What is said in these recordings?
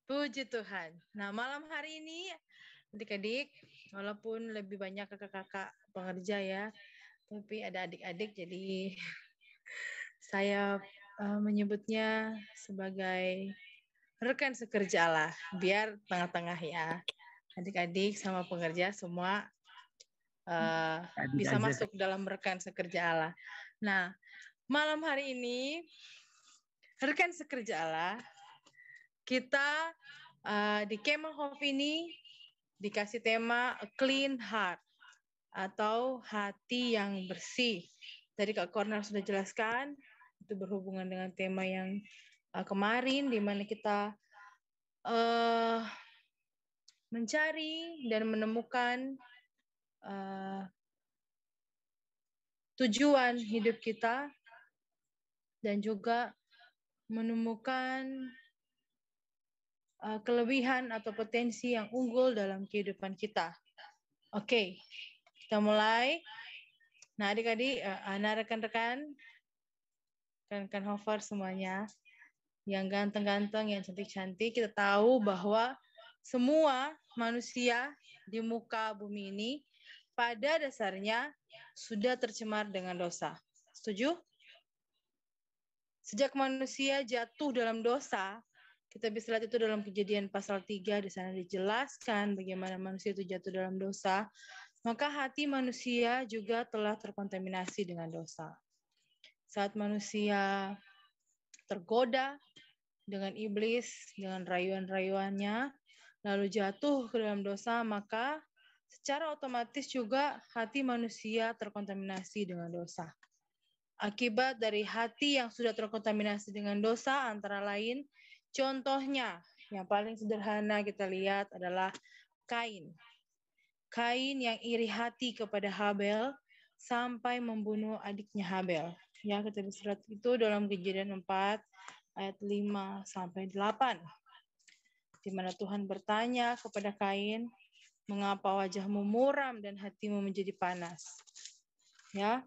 Puji Tuhan. Nah, malam hari ini adik-adik, walaupun lebih banyak kakak-kakak pengerja ya, tapi ada adik-adik, jadi saya menyebutnya sebagai rekan sekerja Allah, biar tengah-tengah ya. Adik-adik sama pengerja semua Adik bisa aja. masuk dalam rekan sekerja Allah. Nah, malam hari ini rekan sekerja Allah, kita di Kemelhof ini dikasih tema A Clean Heart atau hati yang bersih. Tadi Kak Cornel sudah jelaskan, itu berhubungan dengan tema yang kemarin, di mana kita mencari dan menemukan tujuan hidup kita dan juga menemukan kelebihan atau potensi yang unggul dalam kehidupan kita. Oke, kita mulai. Nah, adik-adik, rekan-rekan Hofer semuanya, yang ganteng-ganteng, yang cantik-cantik, kita tahu bahwa semua manusia di muka bumi ini pada dasarnya sudah tercemar dengan dosa. Setuju? Sejak manusia jatuh dalam dosa, kita bisa lihat itu dalam Kejadian pasal 3, di sana dijelaskan bagaimana manusia itu jatuh dalam dosa, maka hati manusia juga telah terkontaminasi dengan dosa. Saat manusia tergoda dengan iblis, dengan rayuan-rayuannya, lalu jatuh ke dalam dosa, maka secara otomatis juga hati manusia terkontaminasi dengan dosa. Akibat dari hati yang sudah terkontaminasi dengan dosa antara lain, contohnya yang paling sederhana kita lihat adalah Kain. Kain yang iri hati kepada Habel sampai membunuh adiknya Habel. Ya, kita bisa lihat itu dalam Kejadian 4 ayat 5 sampai 8. Di mana Tuhan bertanya kepada Kain, "Mengapa wajahmu muram dan hatimu menjadi panas?" Ya.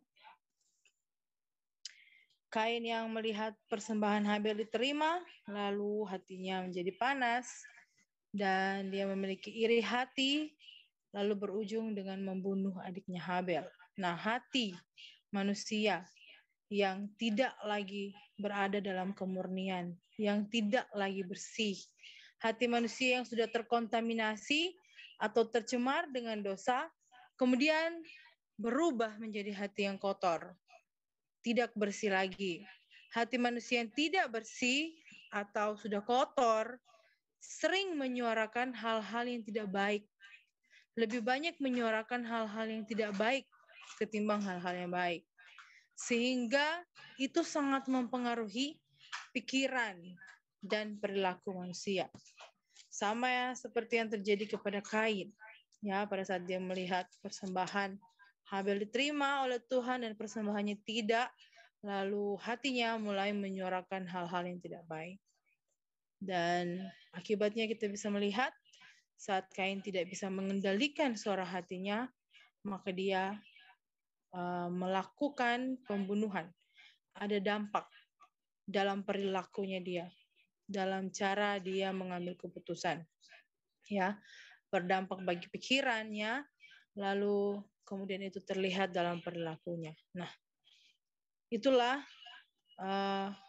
Kain yang melihat persembahan Habel diterima, lalu hatinya menjadi panas, dan dia memiliki iri hati, lalu berujung dengan membunuh adiknya Habel. Nah, hati manusia yang tidak lagi berada dalam kemurnian, yang tidak lagi bersih, hati manusia yang sudah terkontaminasi atau tercemar dengan dosa, kemudian berubah menjadi hati yang kotor, tidak bersih lagi. Hati manusia yang tidak bersih atau sudah kotor sering menyuarakan hal-hal yang tidak baik. Lebih banyak menyuarakan hal-hal yang tidak baik ketimbang hal-hal yang baik. Sehingga itu sangat mempengaruhi pikiran dan perilaku manusia. Sama ya seperti yang terjadi kepada Kain. Ya, pada saat dia melihat persembahan Habel diterima oleh Tuhan dan persembahannya tidak, lalu hatinya mulai menyuarakan hal-hal yang tidak baik. Dan akibatnya kita bisa melihat saat Kain tidak bisa mengendalikan suara hatinya, maka dia melakukan pembunuhan. Ada dampak dalam perilakunya dia, dalam cara dia mengambil keputusan. Ya, berdampak bagi pikirannya, lalu kemudian itu terlihat dalam perilakunya. Nah, itulah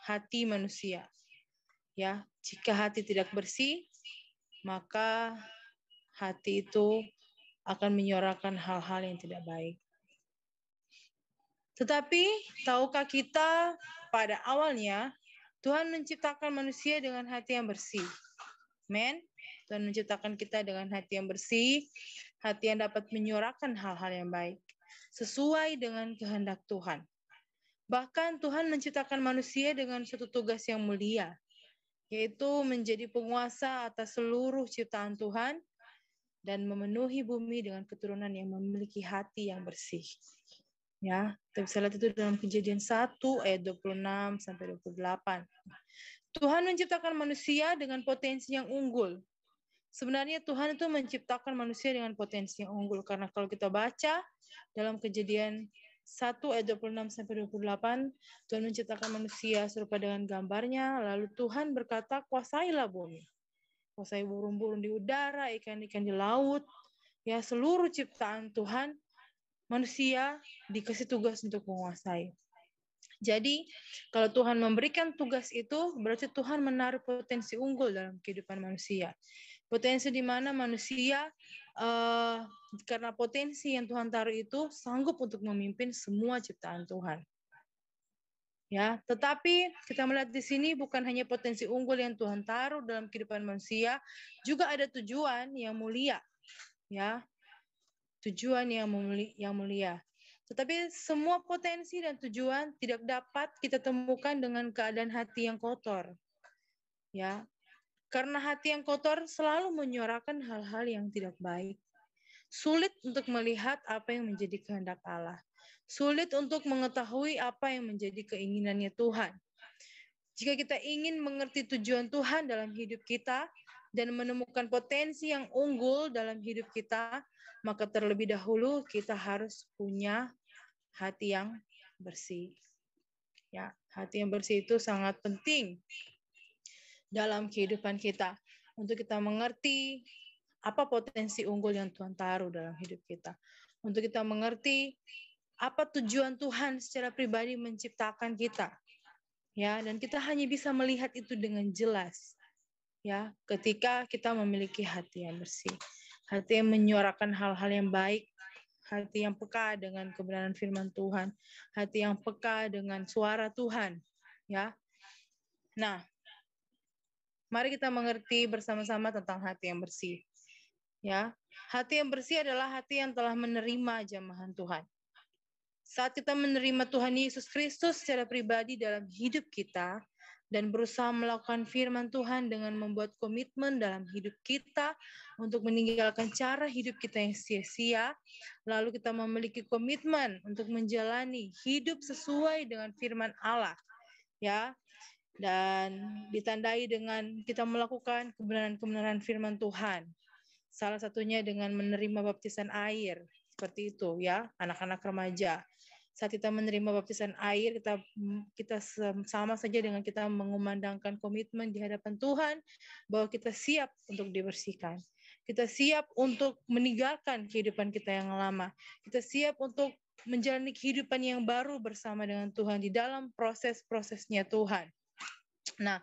hati manusia. Ya, jika hati tidak bersih, maka hati itu akan menyuarakan hal-hal yang tidak baik. Tetapi, tahukah kita pada awalnya Tuhan menciptakan manusia dengan hati yang bersih. Men, Tuhan menciptakan kita dengan hati yang bersih, hati yang dapat menyuarakan hal-hal yang baik, sesuai dengan kehendak Tuhan. Bahkan Tuhan menciptakan manusia dengan suatu tugas yang mulia, yaitu menjadi penguasa atas seluruh ciptaan Tuhan dan memenuhi bumi dengan keturunan yang memiliki hati yang bersih. Ya, kita bisa lihat itu dalam Kejadian 1 ayat 26 sampai 28. Tuhan menciptakan manusia dengan potensi yang unggul. Sebenarnya Tuhan itu menciptakan manusia dengan potensi yang unggul, karena kalau kita baca dalam Kejadian 1 ayat 26 sampai 28, Tuhan menciptakan manusia serupa dengan gambarnya, lalu Tuhan berkata, "Kuasailah bumi kuasai burung-burung di udara, ikan-ikan di laut, ya seluruh ciptaan Tuhan, manusia dikasih tugas untuk menguasai. Jadi, kalau Tuhan memberikan tugas itu, berarti Tuhan menaruh potensi unggul dalam kehidupan manusia. Potensi di mana manusia, karena potensi yang Tuhan taruh itu, sanggup untuk memimpin semua ciptaan Tuhan. Ya, tetapi kita melihat di sini bukan hanya potensi unggul yang Tuhan taruh dalam kehidupan manusia, juga ada tujuan yang mulia. Ya, tujuan yang mulia. Tetapi semua potensi dan tujuan tidak dapat kita temukan dengan keadaan hati yang kotor. Ya, karena hati yang kotor selalu menyuarakan hal-hal yang tidak baik. Sulit untuk melihat apa yang menjadi kehendak Allah. Sulit untuk mengetahui apa yang menjadi keinginannya Tuhan. Jika kita ingin mengerti tujuan Tuhan dalam hidup kita dan menemukan potensi yang unggul dalam hidup kita, maka terlebih dahulu kita harus punya hati yang bersih. Ya, hati yang bersih itu sangat penting dalam kehidupan kita untuk kita mengerti apa potensi unggul yang Tuhan taruh dalam hidup kita. Untuk kita mengerti apa tujuan Tuhan secara pribadi menciptakan kita. Ya, dan kita hanya bisa melihat itu dengan jelas. Ya, ketika kita memiliki hati yang bersih. Hati yang menyuarakan hal-hal yang baik, hati yang peka dengan kebenaran firman Tuhan, hati yang peka dengan suara Tuhan. Ya. Nah, mari kita mengerti bersama-sama tentang hati yang bersih. Ya, hati yang bersih adalah hati yang telah menerima jamahan Tuhan. Saat kita menerima Tuhan Yesus Kristus secara pribadi dalam hidup kita dan berusaha melakukan firman Tuhan dengan membuat komitmen dalam hidup kita untuk meninggalkan cara hidup kita yang sia-sia, lalu kita memiliki komitmen untuk menjalani hidup sesuai dengan firman Allah, ya, dan ditandai dengan kita melakukan kebenaran-kebenaran firman Tuhan. Salah satunya dengan menerima baptisan air, seperti itu ya, anak-anak remaja. Saat kita menerima baptisan air, kita sama saja dengan kita mengumandangkan komitmen di hadapan Tuhan bahwa kita siap untuk dibersihkan. Kita siap untuk meninggalkan kehidupan kita yang lama. Kita siap untuk menjalani kehidupan yang baru bersama dengan Tuhan di dalam proses-prosesnya Tuhan. Nah,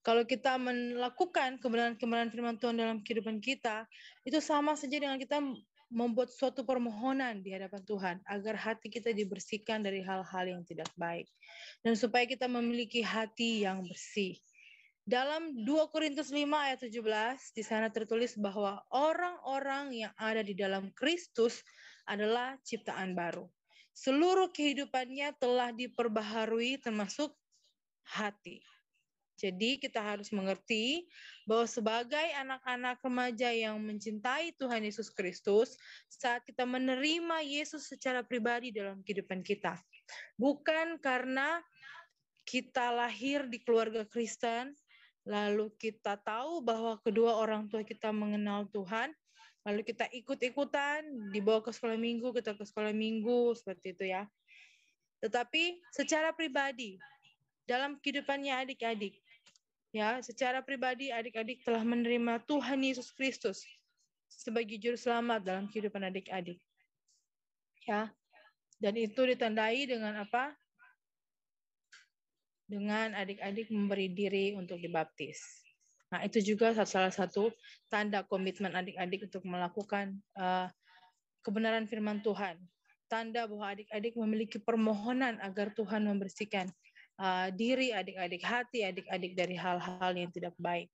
kalau kita melakukan kebenaran-kebenaran firman Tuhan dalam kehidupan kita, itu sama saja dengan kita membuat suatu permohonan di hadapan Tuhan agar hati kita dibersihkan dari hal-hal yang tidak baik dan supaya kita memiliki hati yang bersih. Dalam 2 Korintus 5 ayat 17 di sana tertulis bahwa orang-orang yang ada di dalam Kristus adalah ciptaan baru. Seluruh kehidupannya telah diperbaharui termasuk hati. Jadi kita harus mengerti bahwa sebagai anak-anak remaja yang mencintai Tuhan Yesus Kristus, saat kita menerima Yesus secara pribadi dalam kehidupan kita, bukan karena kita lahir di keluarga Kristen, lalu kita tahu bahwa kedua orang tua kita mengenal Tuhan, lalu kita ikut-ikutan, dibawa ke sekolah minggu, kita ke sekolah minggu, seperti itu ya. Tetapi secara pribadi, dalam kehidupannya adik-adik, ya, secara pribadi adik-adik telah menerima Tuhan Yesus Kristus sebagai juru selamat dalam kehidupan adik-adik. Ya. Dan itu ditandai dengan apa? Dengan adik-adik memberi diri untuk dibaptis. Nah, itu juga salah satu tanda komitmen adik-adik untuk melakukan kebenaran firman Tuhan. Tanda bahwa adik-adik memiliki permohonan agar Tuhan membersihkan diri adik-adik, hati adik-adik dari hal-hal yang tidak baik.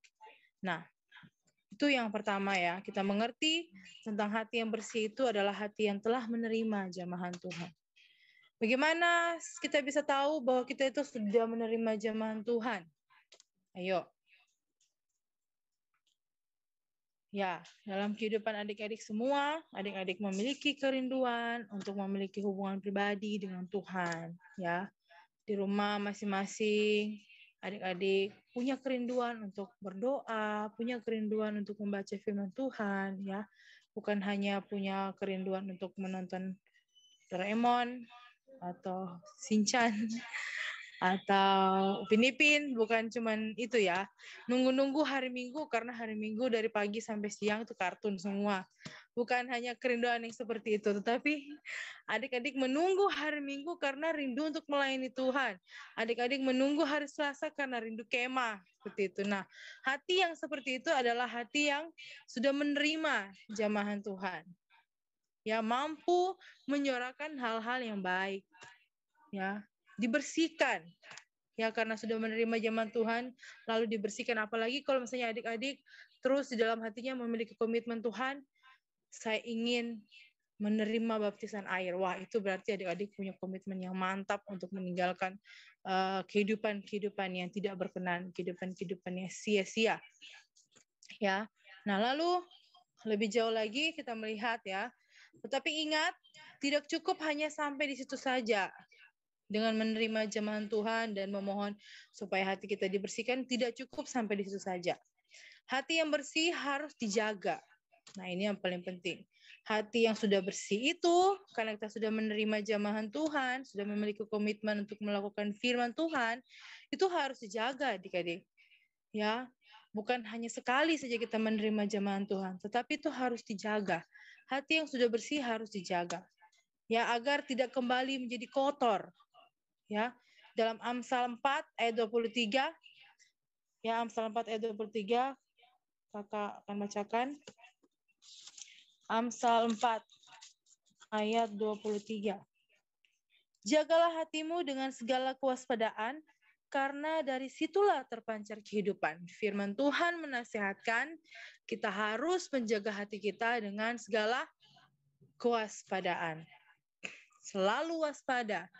Nah, itu yang pertama ya, kita mengerti tentang hati yang bersih itu adalah hati yang telah menerima jamahan Tuhan. Bagaimana kita bisa tahu bahwa kita itu sudah menerima jamahan Tuhan? Ayo. Ya, dalam kehidupan adik-adik semua, adik-adik memiliki kerinduan untuk memiliki hubungan pribadi dengan Tuhan, ya. Di rumah masing-masing, adik-adik punya kerinduan untuk berdoa, punya kerinduan untuk membaca firman Tuhan, ya. Bukan hanya punya kerinduan untuk menonton Doraemon atau Shinchan, atau Upin Ipin, bukan cuman itu ya. Nunggu-nunggu hari Minggu karena hari Minggu dari pagi sampai siang itu kartun semua. Bukan hanya kerinduan yang seperti itu, tetapi adik-adik menunggu hari Minggu karena rindu untuk melayani Tuhan. Adik-adik menunggu hari Selasa karena rindu kemah, seperti itu. Nah, hati yang seperti itu adalah hati yang sudah menerima jamahan Tuhan. Ya, mampu menyuarakan hal-hal yang baik. Ya, dibersihkan. Ya, karena sudah menerima jamahan Tuhan, lalu dibersihkan. Apalagi kalau misalnya adik-adik terus di dalam hatinya memiliki komitmen Tuhan, saya ingin menerima baptisan air. Wah, itu berarti adik-adik punya komitmen yang mantap untuk meninggalkan kehidupan-kehidupan yang tidak berkenan, kehidupan-kehidupan yang sia-sia. Ya. Nah, lalu lebih jauh lagi kita melihat ya. Tetapi ingat, tidak cukup hanya sampai di situ saja. Dengan menerima jamahan Tuhan dan memohon supaya hati kita dibersihkan, tidak cukup sampai di situ saja. Hati yang bersih harus dijaga. Nah, ini yang paling penting. Hati yang sudah bersih itu, karena kita sudah menerima jamahan Tuhan, sudah memiliki komitmen untuk melakukan firman Tuhan, itu harus dijaga adik-adik. Ya, bukan hanya sekali saja kita menerima jamahan Tuhan, tetapi itu harus dijaga. Hati yang sudah bersih harus dijaga. Ya, agar tidak kembali menjadi kotor. Ya, dalam Amsal 4 ayat 23, ya Amsal 4 ayat 23, Kakak akan bacakan. Amsal 4 ayat 23. Jagalah hatimu dengan segala kewaspadaan, karena dari situlah terpancar kehidupan. Firman Tuhan menasihatkan kita harus menjaga hati kita dengan segala kewaspadaan. Selalu waspada.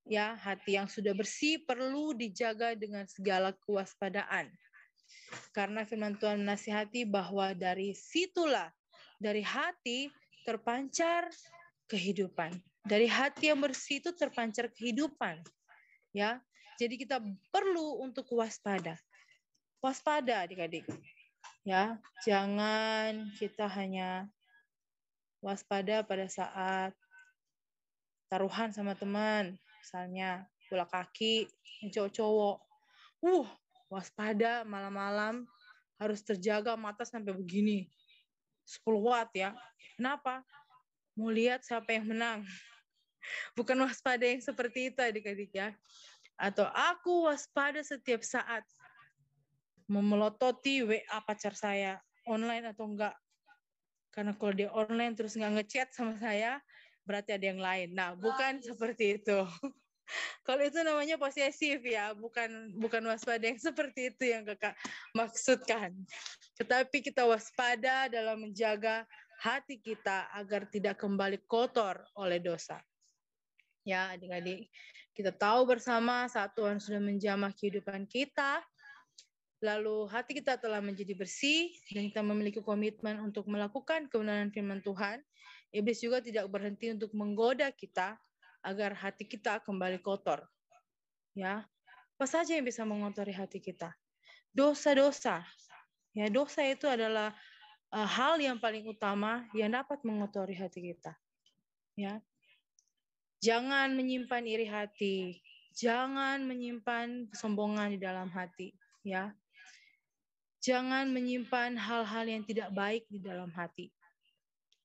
Ya, hati yang sudah bersih perlu dijaga dengan segala kewaspadaan. Karena firman Tuhan menasihati bahwa dari situlah, dari hati terpancar kehidupan. Dari hati yang bersih itu terpancar kehidupan. Ya, jadi kita perlu untuk waspada. Waspada adik-adik. Ya, jangan kita hanya waspada pada saat taruhan sama teman, misalnya bola kaki, cowok-cowok. Waspada malam-malam harus terjaga mata sampai begini. 10 watt ya. Kenapa? Mau lihat siapa yang menang. Bukan waspada yang seperti itu adik-adik ya. Atau aku waspada setiap saat memelototi WA pacar saya, online atau enggak. Karena kalau dia online terus nggak ngechat sama saya, berarti ada yang lain. Nah, bukan seperti itu. Kalau itu namanya posesif ya, bukan waspada yang seperti itu yang Kakak maksudkan. Tetapi kita waspada dalam menjaga hati kita agar tidak kembali kotor oleh dosa. Ya, adik-adik, kita tahu bersama saat Tuhan sudah menjamah kehidupan kita, lalu hati kita telah menjadi bersih, dan kita memiliki komitmen untuk melakukan kebenaran firman Tuhan, iblis juga tidak berhenti untuk menggoda kita agar hati kita kembali kotor. Ya, apa saja yang bisa mengotori hati kita? Dosa-dosa. Ya, dosa itu adalah hal yang paling utama yang dapat mengotori hati kita. Ya. Jangan menyimpan iri hati, jangan menyimpan kesombongan di dalam hati, ya. Jangan menyimpan hal-hal yang tidak baik di dalam hati.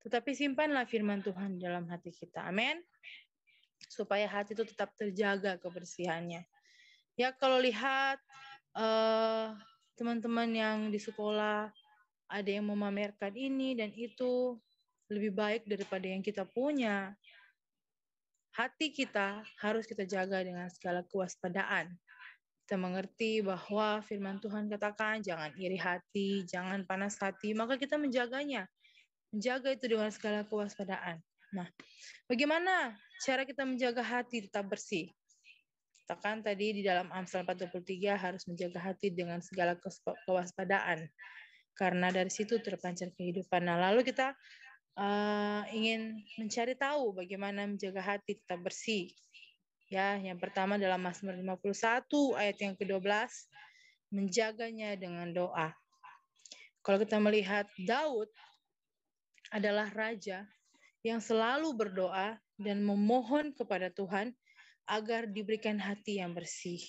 Tetapi simpanlah firman Tuhan di dalam hati kita. Amin. Supaya hati itu tetap terjaga kebersihannya. Ya, kalau lihat teman-teman yang di sekolah ada yang memamerkan ini dan itu lebih baik daripada yang kita punya. Hati kita harus kita jaga dengan segala kewaspadaan. Kita mengerti bahwa firman Tuhan katakan jangan iri hati, jangan panas hati, maka kita menjaganya. Menjaga itu dengan segala kewaspadaan. Nah, bagaimana cara kita menjaga hati tetap bersih? Katakan tadi di dalam Amsal 4:23 harus menjaga hati dengan segala kewaspadaan. Karena dari situ terpancar kehidupan. Nah, lalu kita ingin mencari tahu bagaimana menjaga hati tetap bersih. Ya, yang pertama dalam Mazmur 51 ayat yang ke-12, menjaganya dengan doa. Kalau kita melihat Daud adalah raja yang selalu berdoa dan memohon kepada Tuhan agar diberikan hati yang bersih.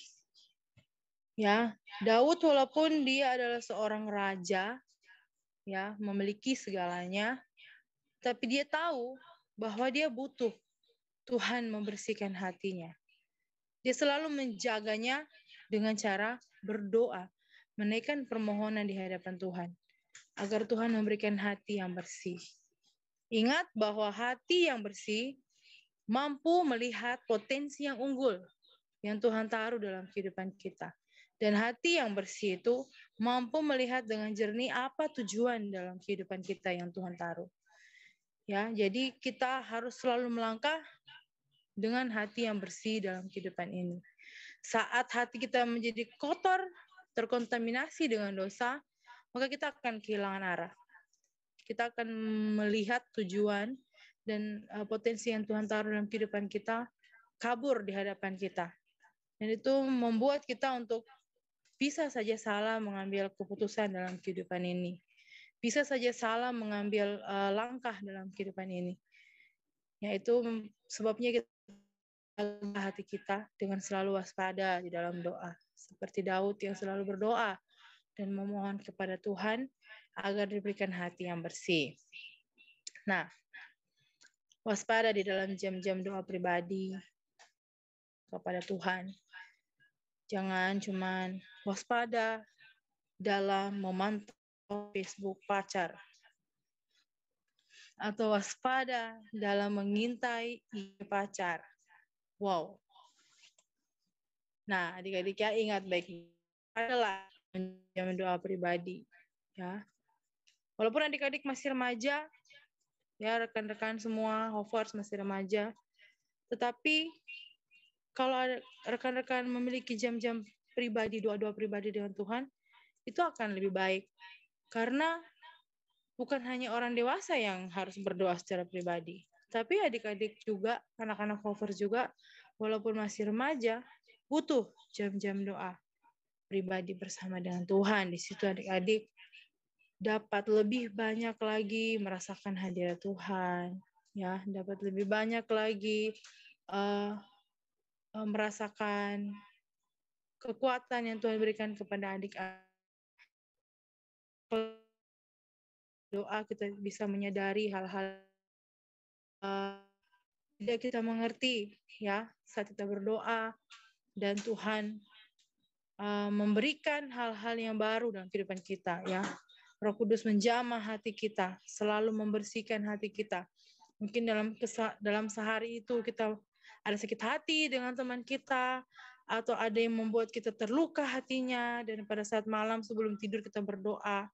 Ya, Daud walaupun dia adalah seorang raja, ya, memiliki segalanya, tapi dia tahu bahwa dia butuh Tuhan membersihkan hatinya. Dia selalu menjaganya dengan cara berdoa, menaikkan permohonan di hadapan Tuhan, agar Tuhan memberikan hati yang bersih. Ingat bahwa hati yang bersih mampu melihat potensi yang unggul yang Tuhan taruh dalam kehidupan kita. Dan hati yang bersih itu mampu melihat dengan jernih apa tujuan dalam kehidupan kita yang Tuhan taruh. Ya, jadi kita harus selalu melangkah dengan hati yang bersih dalam kehidupan ini. Saat hati kita menjadi kotor, terkontaminasi dengan dosa, maka kita akan kehilangan arah. Kita akan melihat tujuan dan potensi yang Tuhan taruh dalam kehidupan kita kabur di hadapan kita. Dan itu membuat kita untuk bisa saja salah mengambil keputusan dalam kehidupan ini. Bisa saja salah mengambil langkah dalam kehidupan ini. Yaitu sebabnya kita hati kita dengan selalu waspada di dalam doa. Seperti Daud yang selalu berdoa dan memohon kepada Tuhan agar diberikan hati yang bersih. Nah, waspada di dalam jam-jam doa pribadi kepada Tuhan. Jangan cuman waspada dalam memantau Facebook pacar. Atau waspada dalam mengintai pacar. Wow. Nah, adik-adik ya ingat baik adalah jam doa pribadi. Ya. Walaupun adik-adik masih remaja, ya rekan-rekan semua, Hogwarts masih remaja, tetapi kalau rekan-rekan memiliki jam-jam pribadi, doa-doa pribadi dengan Tuhan, itu akan lebih baik. Karena bukan hanya orang dewasa yang harus berdoa secara pribadi, tapi adik-adik juga, anak-anak Hogwarts juga, walaupun masih remaja, butuh jam-jam doa pribadi bersama dengan Tuhan. Di situ adik-adik dapat lebih banyak lagi merasakan hadirat Tuhan, ya, dapat lebih banyak lagi merasakan kekuatan yang Tuhan berikan kepada adik-adik. Doa kita bisa menyadari hal-hal tidak kita mengerti, ya, saat kita berdoa dan Tuhan memberikan hal-hal yang baru dalam kehidupan kita, ya. Roh Kudus menjamah hati kita, selalu membersihkan hati kita. Mungkin dalam sehari itu kita ada sakit hati dengan teman kita, atau ada yang membuat kita terluka hatinya, dan pada saat malam sebelum tidur kita berdoa,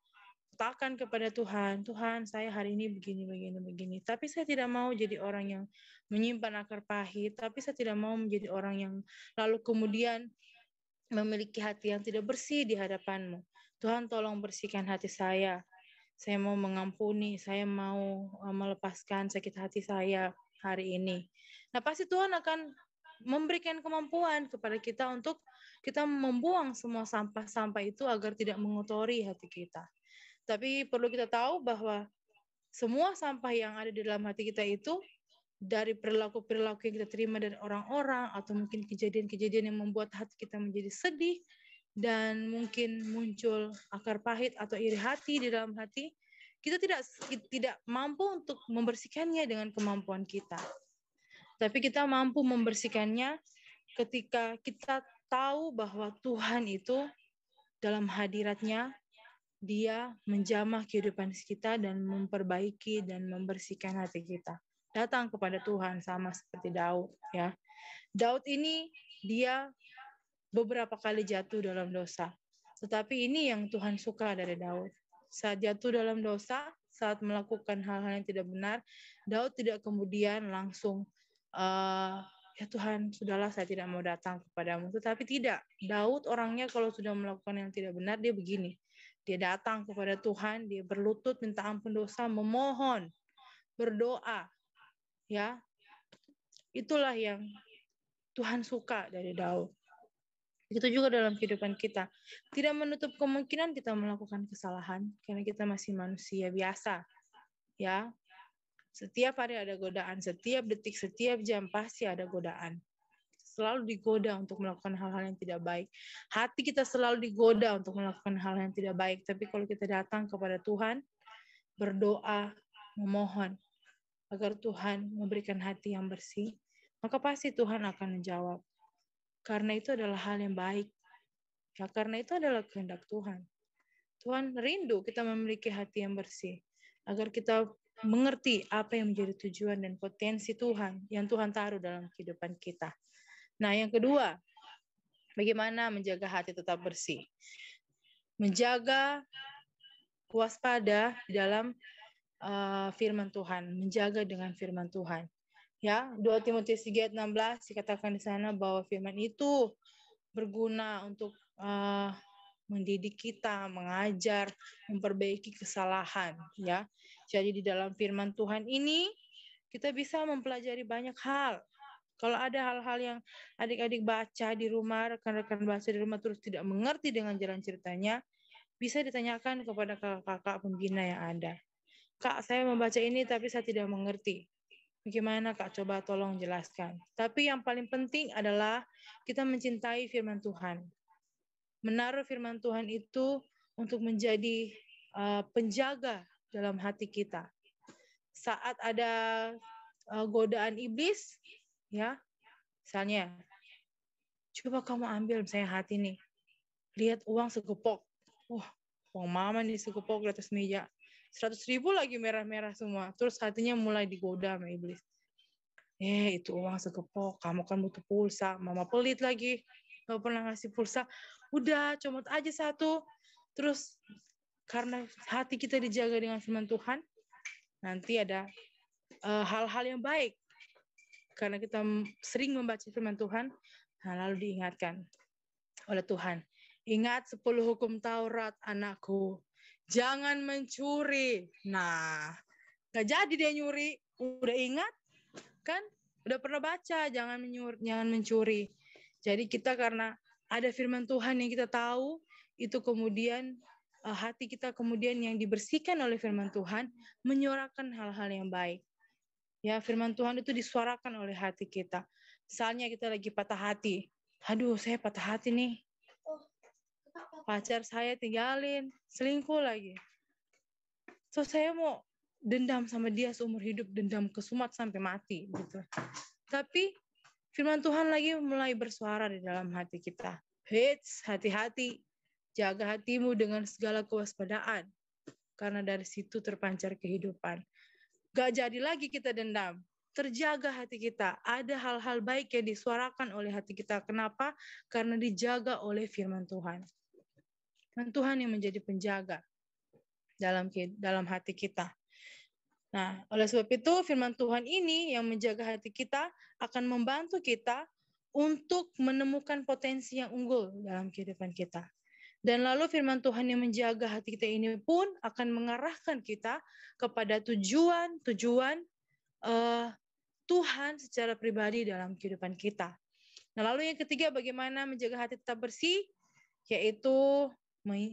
katakan kepada Tuhan, Tuhan saya hari ini begini. Tapi saya tidak mau jadi orang yang menyimpan akar pahit, tapi saya tidak mau menjadi orang yang lalu kemudian memiliki hati yang tidak bersih di hadapan-Mu. Tuhan tolong bersihkan hati saya. Saya mau mengampuni, saya mau melepaskan sakit hati saya hari ini. Nah, pasti Tuhan akan memberikan kemampuan kepada kita untuk kita membuang semua sampah-sampah itu agar tidak mengotori hati kita. Tapi perlu kita tahu bahwa semua sampah yang ada di dalam hati kita itu dari perilaku-perilaku yang kita terima dari orang-orang, atau mungkin kejadian-kejadian yang membuat hati kita menjadi sedih, dan mungkin muncul akar pahit atau iri hati di dalam hati, kita tidak mampu untuk membersihkannya dengan kemampuan kita. Tapi kita mampu membersihkannya ketika kita tahu bahwa Tuhan itu dalam hadiratnya, Dia menjamah kehidupan kita dan memperbaiki dan membersihkan hati kita. Datang kepada Tuhan sama seperti Daud, ya. Daud ini dia beberapa kali jatuh dalam dosa. Tetapi ini yang Tuhan suka dari Daud. Saat jatuh dalam dosa, saat melakukan hal-hal yang tidak benar, Daud tidak kemudian langsung ya Tuhan, sudahlah saya tidak mau datang kepadamu. Tetapi tidak, Daud orangnya kalau sudah melakukan yang tidak benar, dia begini. Dia datang kepada Tuhan, dia berlutut minta ampun dosa, memohon, berdoa. Ya, itulah yang Tuhan suka dari Daud. Itu juga dalam kehidupan kita. Tidak menutup kemungkinan kita melakukan kesalahan, karena kita masih manusia biasa. Ya, setiap hari ada godaan, setiap detik, setiap jam pasti ada godaan. selalu digoda untuk melakukan hal-hal yang tidak baik. Hati kita selalu digoda untuk melakukan hal yang tidak baik. Tapi kalau kita datang kepada Tuhan, berdoa, memohon agar Tuhan memberikan hati yang bersih, maka pasti Tuhan akan menjawab. Karena itu adalah hal yang baik. Ya, karena itu adalah kehendak Tuhan. Tuhan rindu kita memiliki hati yang bersih, agar kita mengerti apa yang menjadi tujuan dan potensi Tuhan yang Tuhan taruh dalam kehidupan kita. Nah, yang kedua, bagaimana menjaga hati tetap bersih? Menjaga waspada di dalam firman Tuhan, menjaga dengan firman Tuhan. Ya, 2 Timotius 3 ayat 16 dikatakan di sana bahwa firman itu berguna untuk mendidik kita, mengajar, memperbaiki kesalahan, ya. Jadi di dalam firman Tuhan ini kita bisa mempelajari banyak hal. Kalau ada hal-hal yang adik-adik baca di rumah, rekan-rekan baca di rumah terus tidak mengerti dengan jalan ceritanya, bisa ditanyakan kepada kakak-kakak pembina yang ada. Kak, saya membaca ini tapi saya tidak mengerti. Bagaimana Kak? Coba tolong jelaskan. Tapi yang paling penting adalah kita mencintai firman Tuhan. Menaruh firman Tuhan itu untuk menjadi penjaga dalam hati kita. Saat ada godaan iblis, ya, misalnya, coba kamu ambil misalnya hati nih, lihat uang sekepok, uang mama nih sekepok di atas meja, 100.000 lagi merah-merah semua, terus hatinya mulai digoda sama iblis. Itu uang sekepok, kamu kan butuh pulsa, mama pelit lagi, gak pernah ngasih pulsa, udah comot aja satu. Terus karena hati kita dijaga dengan firman Tuhan, nanti ada hal-hal yang baik. Karena kita sering membaca firman Tuhan, lalu diingatkan oleh Tuhan. Ingat 10 hukum Taurat anakku, jangan mencuri. Nah, gak jadi dia nyuri, udah ingat, kan udah pernah baca jangan mencuri. Jadi kita karena ada firman Tuhan yang kita tahu, itu kemudian hati kita kemudian yang dibersihkan oleh firman Tuhan menyuarakan hal-hal yang baik. Ya, firman Tuhan itu disuarakan oleh hati kita. Misalnya kita lagi patah hati. Aduh, saya patah hati nih. Pacar saya tinggalin, selingkuh lagi. So saya mau dendam sama dia seumur hidup, dendam kesumat sampai mati gitu. Tapi firman Tuhan lagi mulai bersuara di dalam hati kita. Hati-hati, jaga hatimu dengan segala kewaspadaan, karena dari situ terpancar kehidupan. Gak jadi lagi kita dendam, terjaga hati kita. Ada hal-hal baik yang disuarakan oleh hati kita. Kenapa? Karena dijaga oleh firman Tuhan. Firman Tuhan yang menjadi penjaga dalam hati kita. Nah, oleh sebab itu firman Tuhan ini yang menjaga hati kita akan membantu kita untuk menemukan potensi yang unggul dalam kehidupan kita. Dan lalu firman Tuhan yang menjaga hati kita ini pun akan mengarahkan kita kepada tujuan Tuhan secara pribadi dalam kehidupan kita. Nah, lalu yang ketiga, bagaimana menjaga hati tetap bersih? Yaitu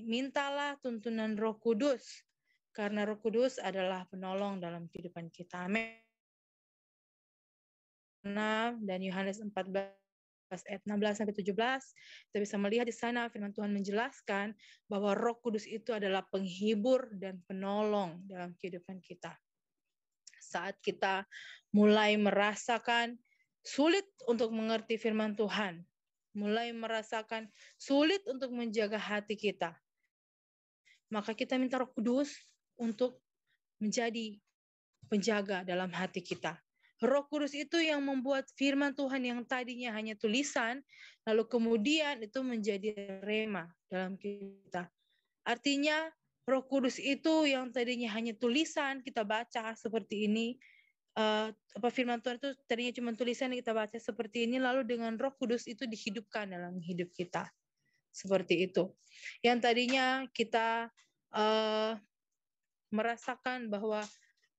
mintalah tuntunan Roh Kudus. Karena Roh Kudus adalah penolong dalam kehidupan kita. Amin. Dan Yohanes 14 ayat 16 sampai 17, kita bisa melihat di sana firman Tuhan menjelaskan bahwa Roh Kudus itu adalah penghibur dan penolong dalam kehidupan kita. Saat kita mulai merasakan sulit untuk mengerti firman Tuhan, mulai merasakan sulit untuk menjaga hati kita, maka kita minta Roh Kudus untuk menjadi penjaga dalam hati kita. Roh Kudus itu yang membuat firman Tuhan yang tadinya hanya tulisan, lalu kemudian itu menjadi rema dalam kita. Artinya Roh Kudus itu yang tadinya hanya tulisan kita baca seperti ini, firman Tuhan itu tadinya cuma tulisan yang kita baca seperti ini, lalu dengan Roh Kudus itu dihidupkan dalam hidup kita. Seperti itu. Yang tadinya kita merasakan bahwa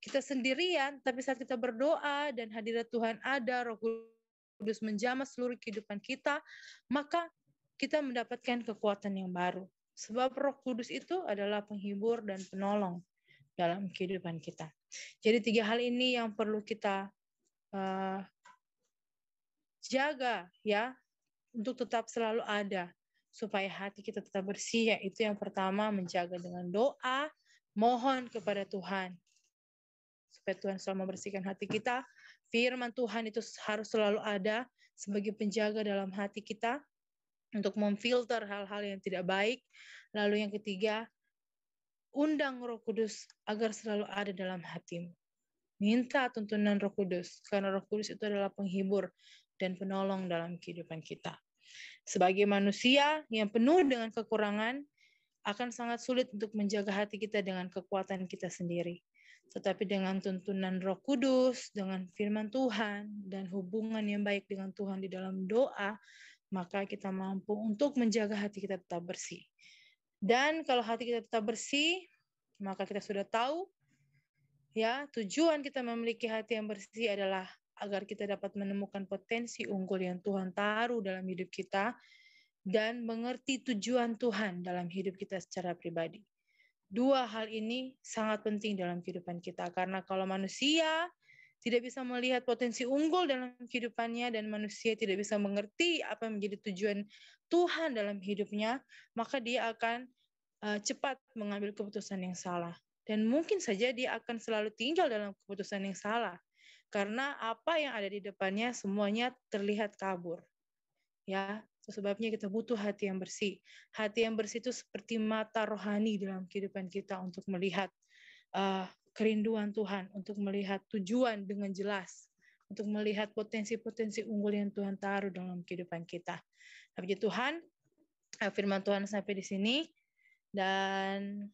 kita sendirian, tapi saat kita berdoa dan hadirat Tuhan ada, Roh Kudus menjamah seluruh kehidupan kita, maka kita mendapatkan kekuatan yang baru. Sebab Roh Kudus itu adalah penghibur dan penolong dalam kehidupan kita. Jadi 3 hal ini yang perlu kita jaga ya untuk tetap selalu ada supaya hati kita tetap bersih, yaitu yang pertama menjaga dengan doa, mohon kepada Tuhan supaya Tuhan selalu membersihkan hati kita. Firman Tuhan itu harus selalu ada sebagai penjaga dalam hati kita untuk memfilter hal-hal yang tidak baik. Lalu yang ketiga, undang Roh Kudus agar selalu ada dalam hatimu. Minta tuntunan Roh Kudus, karena Roh Kudus itu adalah penghibur dan penolong dalam kehidupan kita. Sebagai manusia yang penuh dengan kekurangan, akan sangat sulit untuk menjaga hati kita dengan kekuatan kita sendiri. Tetapi dengan tuntunan Roh Kudus, dengan firman Tuhan, dan hubungan yang baik dengan Tuhan di dalam doa, maka kita mampu untuk menjaga hati kita tetap bersih. Dan kalau hati kita tetap bersih, maka kita sudah tahu, ya, tujuan kita memiliki hati yang bersih adalah agar kita dapat menemukan potensi unggul yang Tuhan taruh dalam hidup kita dan mengerti tujuan Tuhan dalam hidup kita secara pribadi. Dua hal ini sangat penting dalam kehidupan kita, karena kalau manusia tidak bisa melihat potensi unggul dalam kehidupannya dan manusia tidak bisa mengerti apa yang menjadi tujuan Tuhan dalam hidupnya, maka dia akan cepat mengambil keputusan yang salah. Dan mungkin saja dia akan selalu tinggal dalam keputusan yang salah. Karena apa yang ada di depannya semuanya terlihat kabur. Ya, sebabnya kita butuh hati yang bersih. Hati yang bersih itu seperti mata rohani dalam kehidupan kita untuk melihat kerinduan Tuhan, untuk melihat tujuan dengan jelas, untuk melihat potensi-potensi unggul yang Tuhan taruh dalam kehidupan kita. Puji Tuhan, firman Tuhan sampai di sini, dan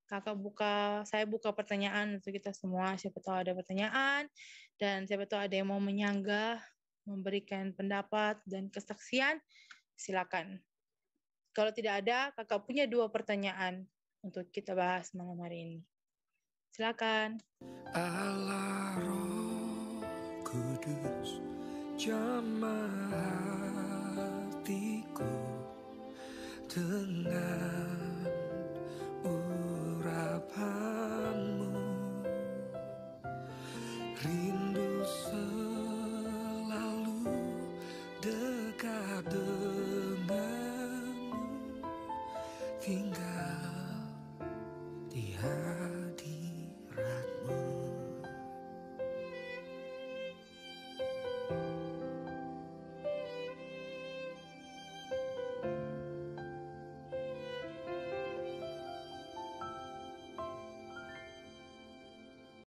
saya buka pertanyaan untuk kita semua. Siapa tahu ada pertanyaan, dan siapa tahu ada yang mau menyanggah, memberikan pendapat dan kesaksian, silakan. Kalau tidak ada, kakak punya 2 pertanyaan untuk kita bahas malam hari ini. Silakan. Allah Roh Kudus, jamah hatiku dengan urapanmu, rindu selalu dekat